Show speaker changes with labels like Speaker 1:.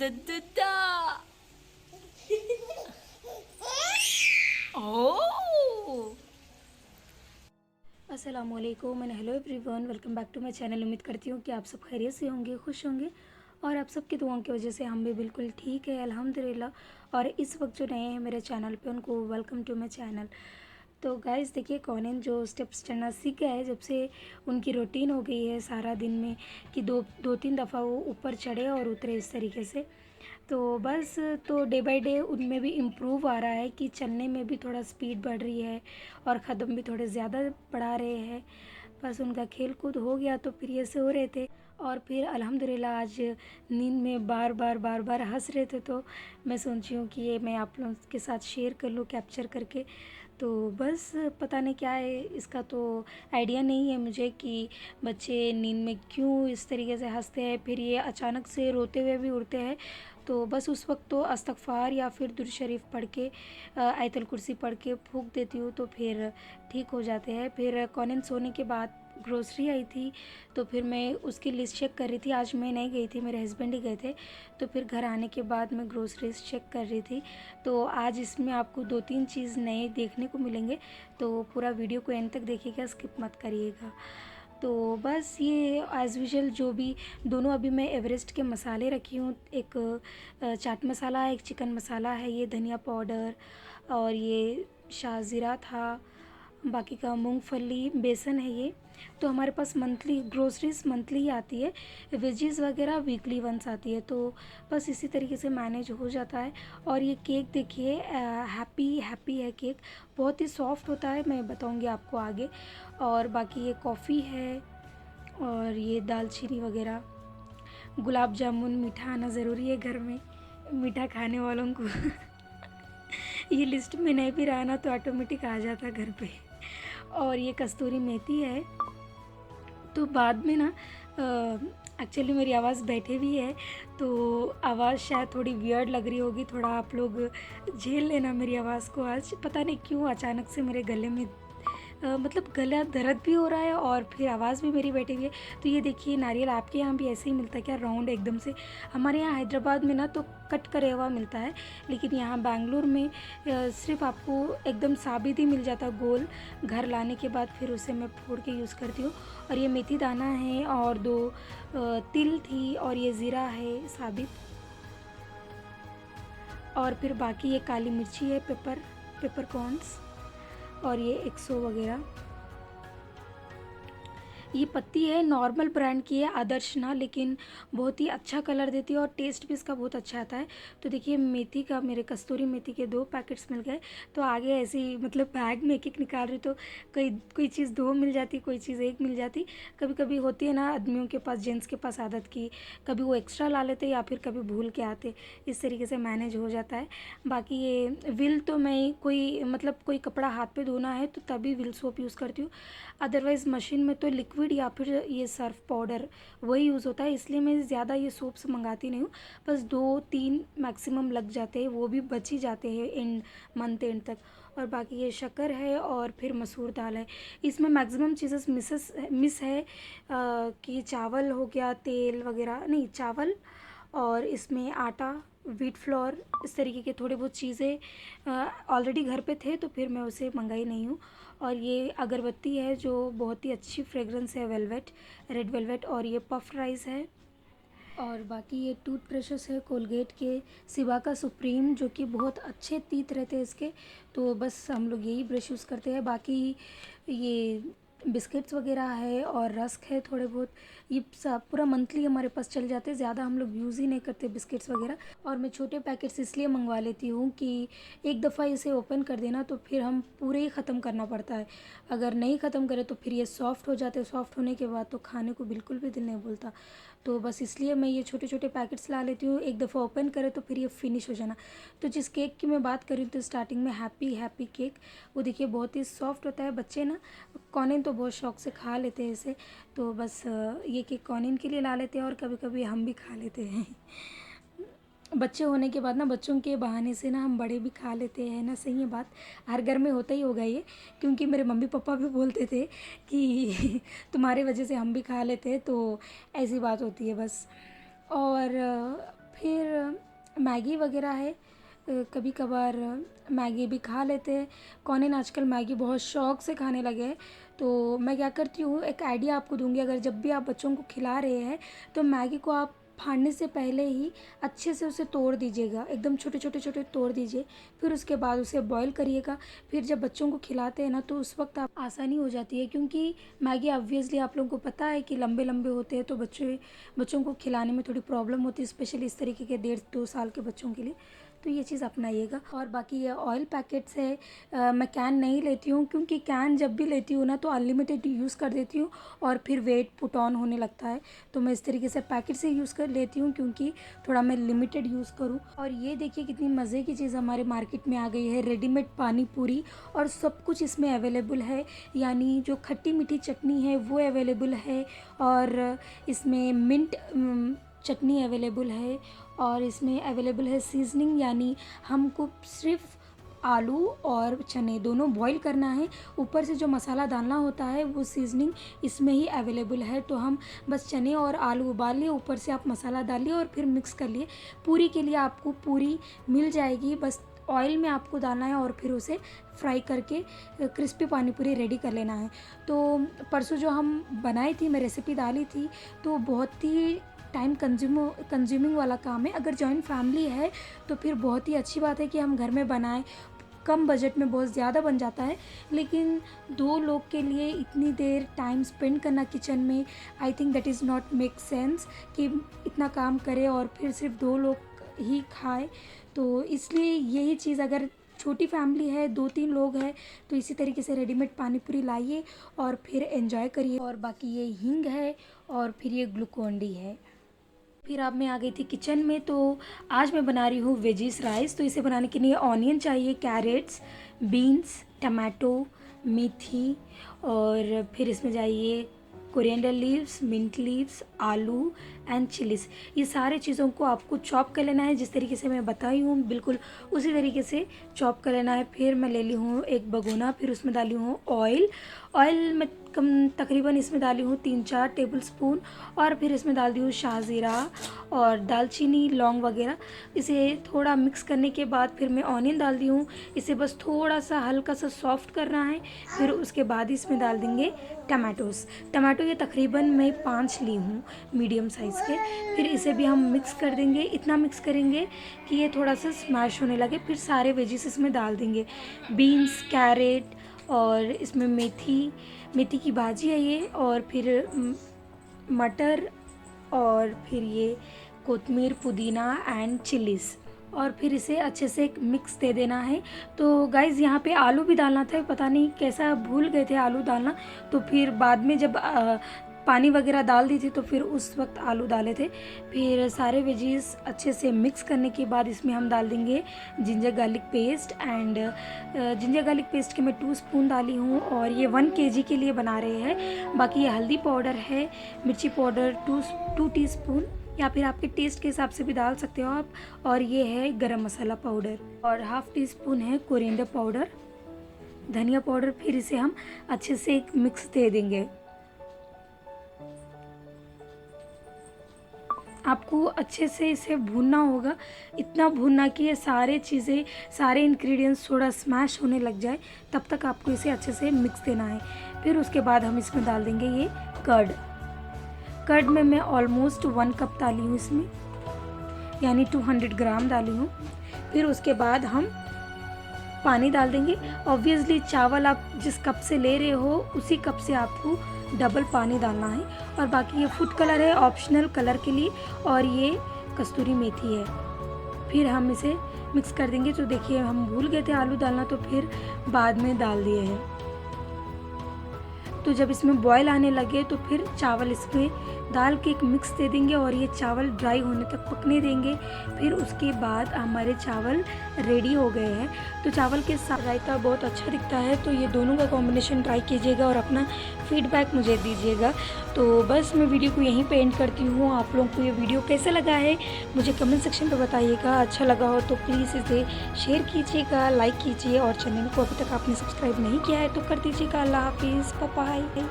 Speaker 1: दा ओ अस्सलामुअलैकुम and hello everyone, welcome back to my channel. उम्मीद करती हूँ कि आप सब खैरियत से होंगे, खुश होंगे और आप सबकी दुआओं की वजह से हम भी बिल्कुल ठीक है अल्हम्दुलिल्लाह। और इस वक्त जो नए हैं मेरे चैनल पे उनको वेलकम टू माय चैनल। तो गाइस देखिए, कॉनिन जो स्टेप्स चढ़ना सीख गया है, जब से उनकी रूटीन हो गई है सारा दिन में कि दो तीन दफ़ा वो ऊपर चढ़े और उतरे इस तरीके से। तो बस तो डे बाय डे उनमें भी इम्प्रूव आ रहा है कि चलने में भी थोड़ा स्पीड बढ़ रही है और क़दम भी थोड़े ज़्यादा बढ़ा रहे हैं। बस उनका खेल कूद हो गया तो फिर ये सो रहे थे और फिर अल्हम्दुलिल्लाह आज नींद में बार बार हंस रहे थे। तो मैं सोची हूँ कि ये मैं आप लोगों के साथ शेयर कर लूँ कैप्चर करके। तो बस पता नहीं क्या है इसका, तो आइडिया नहीं है मुझे कि बच्चे नींद में क्यों इस तरीके से हंसते हैं, फिर ये अचानक से रोते हुए भी उठते हैं। तो बस उस वक्त तो अस्तगफार या फिर दुरूद शरीफ पढ़ के आयतुल कुर्सी पढ़ के फूंक देती हूँ तो फिर ठीक हो जाते हैं। फिर कॉनिन सोने के बाद ग्रोसरी आई थी तो फिर मैं उसकी लिस्ट चेक कर रही थी। आज मैं नहीं गई थी, मेरे हस्बैंड ही गए थे। तो फिर घर आने के बाद मैं ग्रोसरीज चेक कर रही थी। तो आज इसमें आपको 2-3 चीज़ नए देखने को मिलेंगे, तो पूरा वीडियो को एंड तक देखिएगा, स्किप मत करिएगा। तो बस ये एज़ यूजुअल जो भी दोनों अभी मैं एवरेस्ट के मसाले रखी हूँ, एक चाट मसाला है, एक चिकन मसाला है, ये धनिया पाउडर और ये शाहज़ीरा था, बाकी का मूंगफली बेसन है ये। तो हमारे पास मंथली ग्रोसरीज मंथली ही आती है, वेजीज़ वगैरह वीकली वंस आती है। तो बस इसी तरीके से मैनेज हो जाता है। और ये केक देखिए, हैप्पी है केक, बहुत ही सॉफ्ट होता है, मैं बताऊंगी आपको आगे। और बाकी ये कॉफ़ी है और ये दालचीनी वगैरह, गुलाब जामुन, मीठा आना ज़रूरी है घर में, मीठा खाने वालों को ये लिस्ट में नहीं भी रहा ना तो ऑटोमेटिक आ जाता घर पे। और ये कस्तूरी मेथी है। तो बाद में ना एक्चुअली मेरी आवाज़ बैठे भी है तो आवाज़ शायद थोड़ी वियर्ड लग रही होगी, थोड़ा आप लोग झेल लेना मेरी आवाज़ को। आज पता नहीं क्यों अचानक से मेरे गले में मतलब गला दर्द भी हो रहा है और फिर आवाज़ भी मेरी बैठी हुई है। तो ये देखिए, नारियल आपके यहाँ भी ऐसे ही मिलता है क्या, राउंड एकदम से? हमारे यहाँ हैदराबाद में ना तो कट करे हुआ मिलता है, लेकिन यहाँ बेंगलुरु में सिर्फ आपको एकदम साबित ही मिल जाता गोल। घर लाने के बाद फिर उसे मैं फोड़ के यूज़ करती हूँ। और ये मेथी दाना है और 2 तिल थी और ये ज़ीरा है साबित। और फिर बाकी ये काली मिर्ची है, पेपर कॉर्न्स, और ये एक्सो वगैरह। ये पत्ती है, नॉर्मल ब्रांड की है, आदर्श ना, लेकिन बहुत ही अच्छा कलर देती है और टेस्ट भी इसका बहुत अच्छा आता है। तो देखिए, मेथी का मेरे कस्तूरी मेथी के 2 पैकेट्स मिल गए। तो आगे ऐसे ही मतलब बैग में एक निकाल रही तो कोई चीज़ 2 मिल जाती, कोई चीज़ 1 मिल जाती। कभी कभी होती है ना आदमियों के पास, जेंट्स के पास आदत की, कभी वो एक्स्ट्रा ला लेते या फिर कभी भूल के आते, इस तरीके से मैनेज हो जाता है। बाकी ये विल तो मैं कोई कपड़ा हाथ पे धोना है तो तभी विल सोप यूज़ करती हूँ, अदरवाइज़ मशीन में तो लिक्विड या फिर ये सर्फ पाउडर वही यूज़ होता है। इसलिए मैं ज़्यादा ये सोप्स मंगाती नहीं हूँ, बस 2-3 मैक्सिमम लग जाते हैं, वो भी बच ही जाते हैं एंड मंथ एंड तक। और बाकी ये शक्कर है और फिर मसूर दाल है। इसमें मैक्सिमम चीज़ेस मिस है कि चावल हो गया, तेल वगैरह नहीं, चावल और इसमें आटा, व्हीट फ्लोर, इस तरीके के थोड़े बहुत चीज़ें ऑलरेडी घर पे थे तो फिर मैं उसे मंगाई नहीं हूँ। और ये अगरबत्ती है जो बहुत ही अच्छी फ्रेगरेंस है, रेड वेलवेट। और ये पफ राइस है। और बाकी ये टूथब्रशेस है कोलगेट के, सिवा का सुप्रीम, जो कि बहुत अच्छे तीत रहते हैं इसके। तो बस हम लोग यही ब्रश यूज़ करते हैं। बाकी ये बिस्किट्स वगैरह है और रस्क है थोड़े बहुत, ये सब पूरा मंथली हमारे पास चल जाते हैं। ज़्यादा हम लोग यूज़ ही नहीं करते बिस्किट्स वगैरह। और मैं छोटे पैकेट्स इसलिए मंगवा लेती हूँ कि एक दफ़ा इसे ओपन कर देना तो फिर हम पूरे ही ख़त्म करना पड़ता है, अगर नहीं ख़त्म करें तो फिर ये सॉफ़्ट हो जाते हैं, सॉफ़्ट होने के बाद तो खाने को बिल्कुल भी दिल नहीं बोलता। तो बस इसलिए मैं ये छोटे छोटे पैकेट्स ला लेती हूँ, एक दफ़ा ओपन करें तो फिर ये फिनिश हो जाना। तो जिस केक की मैं बात कर रही हूँ तो स्टार्टिंग में हैप्पी केक, वो देखिए बहुत ही सॉफ्ट होता है। बच्चे ना कॉर्निन तो बहुत शौक से खा लेते हैं इसे, तो बस ये केक कॉर्निन के लिए ला लेते हैं और कभी कभी हम भी खा लेते हैं। बच्चे होने के बाद ना, बच्चों के बहाने से ना हम बड़े भी खा लेते हैं ना, सही है बात, हर घर में होता ही होगा ये। क्योंकि मेरे मम्मी पापा भी बोलते थे कि तुम्हारे वजह से हम भी खा लेते हैं, तो ऐसी बात होती है बस। और फिर मैगी वगैरह है, कभी कभार मैगी भी खा लेते हैं। कौन आजकल मैगी बहुत शौक़ से खाने लगे हैं। तो मैं क्या करती हूँ, एक आइडिया आपको दूंगी। अगर जब भी आप बच्चों को खिला रहे हैं तो मैगी को आप फाड़ने से पहले ही अच्छे से उसे तोड़ दीजिएगा, एकदम छोटे छोटे छोटे तोड़ दीजिए। फिर उसके बाद उसे बॉईल करिएगा। फिर जब बच्चों को खिलाते हैं ना तो उस वक्त आप आसानी हो जाती है, क्योंकि मैगी ऑब्वियसली आप लोगों को पता है कि लंबे लंबे होते हैं, तो बच्चों को खिलाने में थोड़ी प्रॉब्लम होती है, स्पेशली इस तरीके के 1.5-2 साल के बच्चों के लिए। तो ये चीज़ अपनाइएगा। और बाकी ये ऑयल पैकेट्स है, मैं कैन नहीं लेती हूँ, क्योंकि कैन जब भी लेती हूँ ना तो अनलिमिटेड यूज़ कर देती हूँ और फिर वेट पुट ऑन होने लगता है। तो मैं इस तरीके से पैकेट से यूज़ कर लेती हूँ, क्योंकि थोड़ा मैं लिमिटेड यूज़ करूँ। और ये देखिए कितनी मज़े की चीज़ हमारे मार्केट में आ गई है, रेडीमेड पानी पूरी, और सब कुछ इसमें अवेलेबल है। यानी जो खट्टी मीठी चटनी है वो अवेलेबल है, और इसमें मिंट चटनी अवेलेबल है, और इसमें अवेलेबल है सीजनिंग। यानी हमको सिर्फ आलू और चने दोनों बॉईल करना है, ऊपर से जो मसाला डालना होता है वो सीजनिंग इसमें ही अवेलेबल है। तो हम बस चने और आलू उबाल लिए, ऊपर से आप मसाला डालिए और फिर मिक्स कर लिए। पूरी के लिए आपको पूरी मिल जाएगी, बस ऑयल में आपको डालना है और फिर उसे फ्राई करके क्रिस्पी पानी पूरी रेडी कर लेना है। तो परसों जो हम बनाई थी, मैं रेसिपी डाली थी, तो बहुत ही टाइम कंज्यूमिंग वाला काम है। अगर जॉइंट फैमिली है तो फिर बहुत ही अच्छी बात है कि हम घर में बनाएं, कम बजट में बहुत ज़्यादा बन जाता है। लेकिन 2 लोग के लिए इतनी देर टाइम स्पेंड करना किचन में, I think that is not make sense कि इतना काम करें और फिर सिर्फ 2 लोग ही खाए। तो इसलिए यही चीज़, अगर छोटी फैमिली है, 2-3 लोग हैं, तो इसी तरीके से रेडीमेड पानी पूरी लाइए और फिर एंजॉय करिए। और बाकी ये हींग है और फिर ये ग्लूकोन डी है। फिर अब मैं आ गई थी किचन में। तो आज मैं बना रही हूँ वेजिस राइस। तो इसे बनाने के लिए ऑनियन चाहिए, कैरेट्स, बीन्स, टमाटो, मेथी, और फिर इसमें चाहिए कोरिएंडर लीव्स, मिंट लीव्स, आलू एंड चिलीज। ये सारे चीज़ों को आपको चॉप कर लेना है, जिस तरीके से मैं बताई हूँ बिल्कुल उसी तरीके से चॉप कर लेना है। फिर मैं ले ली हूँ एक भगोना, फिर उसमें डाली हूँ ऑयल में तकरीबन इसमें डाली हूँ 3-4 टेबल स्पून, और फिर इसमें डाल दी हूँ शाहज़ीरा और दालचीनी, लौंग वगैरह। इसे थोड़ा मिक्स करने के बाद फिर मैं ऑनियन डाल दी हूँ। इसे बस थोड़ा सा हल्का सा सॉफ्ट करना है। फिर उसके बाद इसमें डाल देंगे टमाटो ये तकरीबन मैं 5 ली हूँ मीडियम साइज़ के। फिर इसे भी हम मिक्स कर देंगे, इतना मिक्स करेंगे कि ये थोड़ा सा स्मैश होने लगे। फिर सारे वेजिस इसमें डाल देंगे, बीन्स, कैरेट, और इसमें मेथी की भाजी है ये, और फिर मटर, और फिर ये कोतमीर, पुदीना एंड चिलीज़, और फिर इसे अच्छे से एक मिक्स दे देना है। तो गाइज़ यहाँ पे आलू भी डालना था, पता नहीं कैसा भूल गए थे आलू डालना। तो फिर बाद में जब पानी वगैरह डाल दी थी तो फिर उस वक्त आलू डाले थे। फिर सारे वेजीज अच्छे से मिक्स करने के बाद इसमें हम डाल देंगे ginger garlic paste, and ginger garlic paste के मैं 2 स्पून डाली हूँ, और ये 1 kg के लिए बना रहे हैं। बाकी ये हल्दी पाउडर है, मिर्ची पाउडर 2 टीस्पून, या फिर आपके टेस्ट के हिसाब से भी डाल सकते हो आप, और ये है गरम मसाला पाउडर, और ½ टीस्पून है कोरिएंडर पाउडर, धनिया पाउडर। फिर इसे हम अच्छे से एक मिक्स दे देंगे। आपको अच्छे से इसे भूनना होगा, इतना भूनना कि ये सारे चीज़ें, सारे इंग्रेडिएंट्स थोड़ा स्मैश होने लग जाए, तब तक आपको इसे अच्छे से मिक्स देना है। फिर उसके बाद हम इसमें डाल देंगे ये कर्ड में मैं ऑलमोस्ट 1 कप डाली हूँ इसमें, यानी 200 ग्राम डाली हूँ। फिर उसके बाद हम पानी डाल देंगे। ऑब्वियसली चावल आप जिस कप से ले रहे हो उसी कप से आपको डबल पानी डालना है। और बाकी ये फूड कलर है ऑप्शनल कलर के लिए, और ये कस्तूरी मेथी है। फिर हम इसे मिक्स कर देंगे। तो देखिए हम भूल गए थे आलू डालना, तो फिर बाद में डाल दिए हैं। तो जब इसमें बॉयल आने लगे तो फिर चावल इसमें डाल के एक मिक्स दे देंगे, और ये चावल ड्राई होने तक पकने देंगे। फिर उसके बाद हमारे चावल रेडी हो गए हैं। तो चावल के साथ रायता बहुत अच्छा दिखता है, तो ये दोनों का कॉम्बिनेशन ट्राई कीजिएगा और अपना फीडबैक मुझे दीजिएगा। तो बस मैं वीडियो को यहीं पे एंड करती हूँ। आप लोगों को ये वीडियो कैसा लगा है मुझे कमेंट सेक्शन पर बताइएगा। अच्छा लगा हो तो प्लीज़ इसे शेयर कीजिएगा, लाइक कीजिए, और चैनल को अभी तक आपने सब्सक्राइब नहीं किया है तो कर दीजिएगा। अल्लाह हाफिज़, बाय बाय।